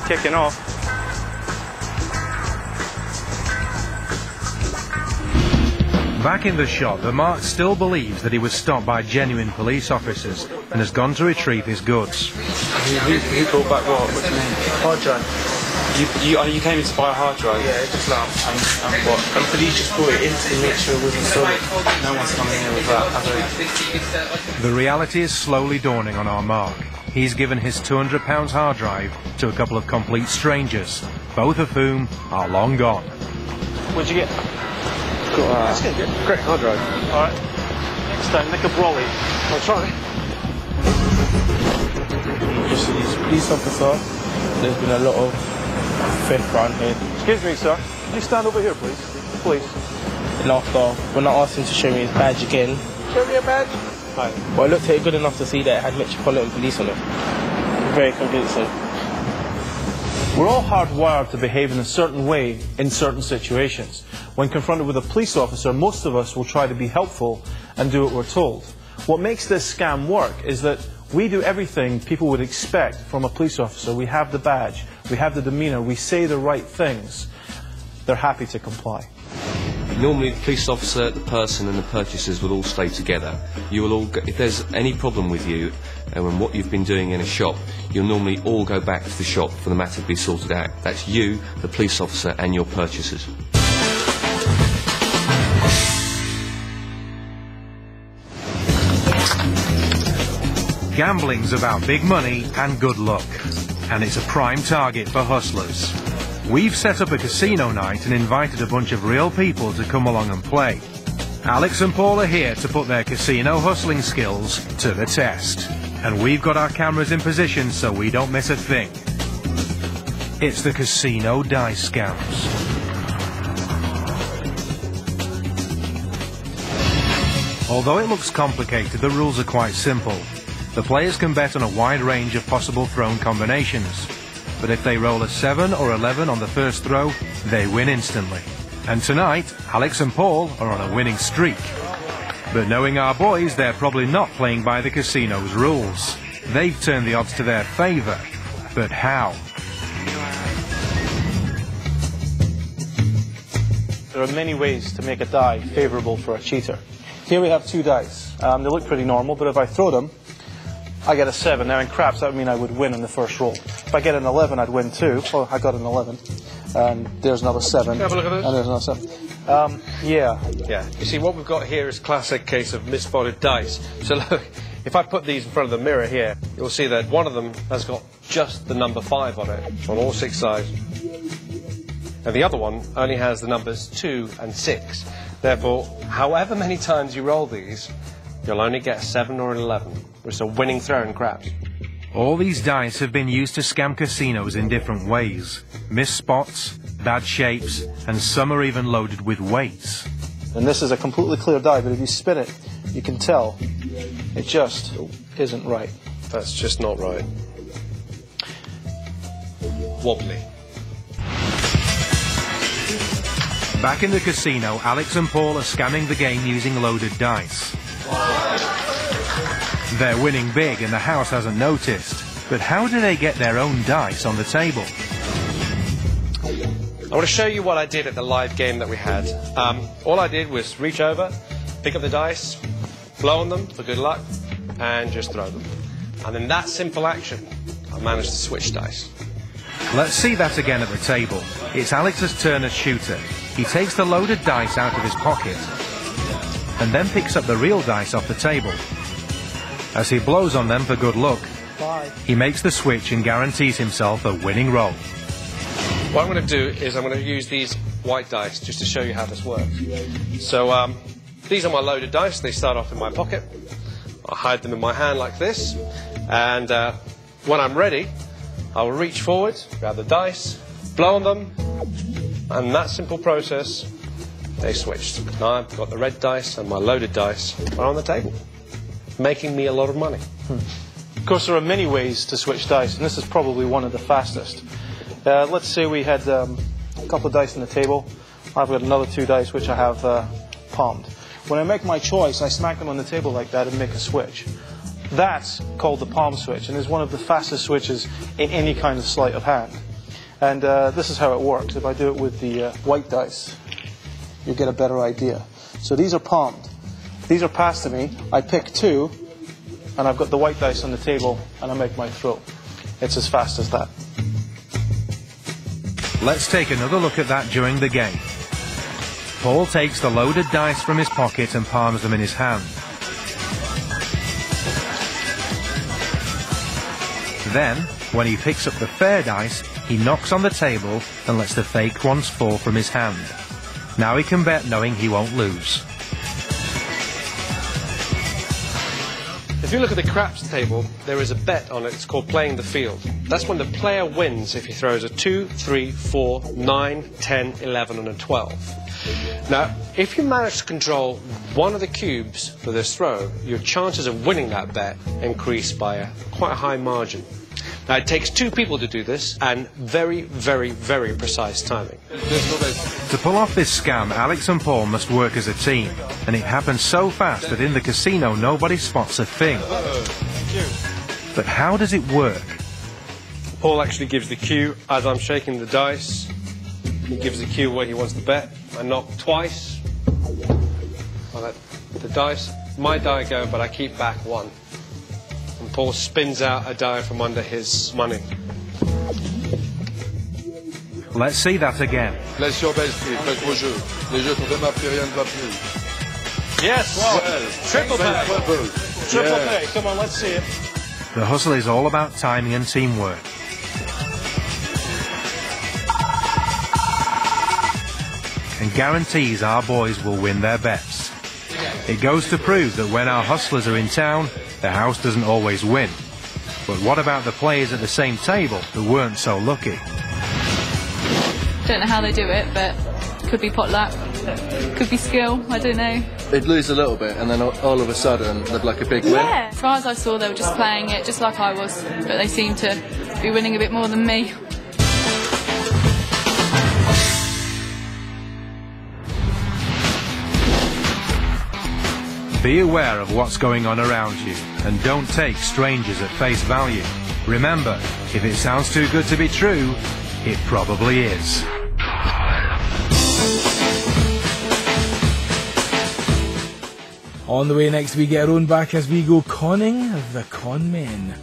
kicking off. Back in the shop, the Mark still believes that he was stopped by genuine police officers and has gone to retrieve his goods. He brought back what? What's your name? Hard drive. You came in to buy a hard drive? Yeah, just now. And what? And police just brought it in to make sure it wasn't stolen. No one's coming here with that. The reality is slowly dawning on our Mark. He's given his £200 hard drive to a couple of complete strangers, both of whom are long gone. What'd you get? That's good. Great hard drive. Alright. Next time, nick a brolly. I'll try. Just these police officer. There's been a lot of theft around here. Excuse me, sir. Can you stand over here, please? Please. And after, when I asked him to show me his badge again, Show me a badge. Hi. Well, I looked at it good enough to see that it had Metropolitan Police on it. Very convincing. We're all hardwired to behave in a certain way in certain situations. When confronted with a police officer, most of us will try to be helpful and do what we're told. What makes this scam work is that we do everything people would expect from a police officer. We have the badge, we have the demeanour, we say the right things. They're happy to comply. Normally the police officer, the person and the purchasers will all stay together. You will all, if there's any problem with you and what you've been doing in a shop, you'll normally all go back to the shop for the matter to be sorted out. That's you, the police officer and your purchasers. Gambling's about big money and good luck, and it's a prime target for hustlers. We've set up a casino night and invited a bunch of real people to come along and play. Alex and Paul are here to put their casino hustling skills to the test. And we've got our cameras in position so we don't miss a thing. It's the casino dice scams. Although it looks complicated, the rules are quite simple. The players can bet on a wide range of possible thrown combinations. But if they roll a 7 or 11 on the first throw, they win instantly. And tonight, Alex and Paul are on a winning streak. But knowing our boys, they're probably not playing by the casino's rules. They've turned the odds to their favour. But how? There are many ways to make a die favourable for a cheater. Here we have 2 dice. They look pretty normal, but if I throw them, I get a 7. Now in craps, that would mean I would win in the first roll. If I get an 11, I'd win too. Oh, I got an 11. And there's another 7. Have a look at this. And there's another 7. Yeah. Yeah. You see, what we've got here is classic case of misspotted dice. So look, if I put these in front of the mirror here, you'll see that one of them has got just the number 5 on it, on all 6 sides. And the other one only has the numbers 2 and 6. Therefore, however many times you roll these, you'll only get a 7 or an 11, which is a winning throw in craps. All these dice have been used to scam casinos in different ways. Missed spots, bad shapes, and some are even loaded with weights. And this is a completely clear die, but if you spin it, you can tell it just isn't right. That's just not right. Wobbly. Back in the casino, Alex and Paul are scamming the game using loaded dice. They're winning big and the house hasn't noticed. But how do they get their own dice on the table? I want to show you what I did at the live game that we had. All I did was reach over, pick up the dice, blow on them for good luck, and just throw them. And in that simple action, I managed to switch dice. Let's see that again at the table. It's Alex's turn as shooter. He takes the loaded dice out of his pocket and then picks up the real dice off the table. As he blows on them for good luck, he makes the switch and guarantees himself a winning roll. What I'm going to do is I'm going to use these white dice just to show you how this works. So these are my loaded dice. They start off in my pocket. I hide them in my hand like this. And when I'm ready, I will reach forward, grab the dice, blow on them, and that simple process, they switched. Now I've got the red dice and my loaded dice are on the table, making me a lot of money. Of course, there are many ways to switch dice, and this is probably one of the fastest. Let's say we had a couple of dice on the table. I've got another 2 dice which I have palmed. When I make my choice, I smack them on the table like that and make a switch. That's called the palm switch, and is one of the fastest switches in any kind of sleight of hand. And this is how it works. If I do it with the white dice, you'll get a better idea. So these are palmed. These are passed to me. I pick two, and I've got the white dice on the table, and I make my throw. It's as fast as that. Let's take another look at that during the game. Paul takes the loaded dice from his pocket and palms them in his hand. Then, when he picks up the fair dice, he knocks on the table and lets the fake ones fall from his hand. Now he can bet knowing he won't lose. If you look at the craps table, there is a bet on it. It's called playing the field. That's when the player wins if he throws a 2, 3, 4, 9, 10, 11 and a 12. Now, if you manage to control one of the cubes for this throw, your chances of winning that bet increase by quite a high margin. Now, it takes two people to do this, and very, very, very precise timing. To pull off this scam, Alex and Paul must work as a team, and it happens so fast that in the casino nobody spots a thing. But how does it work? Paul actually gives the cue as I'm shaking the dice. He gives the cue where he wants to bet. I knock twice. I let the dice, my die go, but I keep back one. And Paul spins out a die from under his money. Let's see that again. Laisse sur belle street, faites vos jeux. Les jeux sont démarrés, rien ne va plus. Yes! Triple pay! Triple pay. Come on, let's see it. The hustle is all about timing and teamwork. And guarantees our boys will win their bets. It goes to prove that when our hustlers are in town, the house doesn't always win. But what about the players at the same table who weren't so lucky? Don't know how they do it, but could be pot luck, could be skill, I don't know. They'd lose a little bit and then all of a sudden they'd like a big win. Yeah. As far as I saw, they were just playing it just like I was, but they seemed to be winning a bit more than me. Be aware of what's going on around you, and don't take strangers at face value. Remember, if it sounds too good to be true, it probably is. On the way next, we get our own back as we go conning the con men.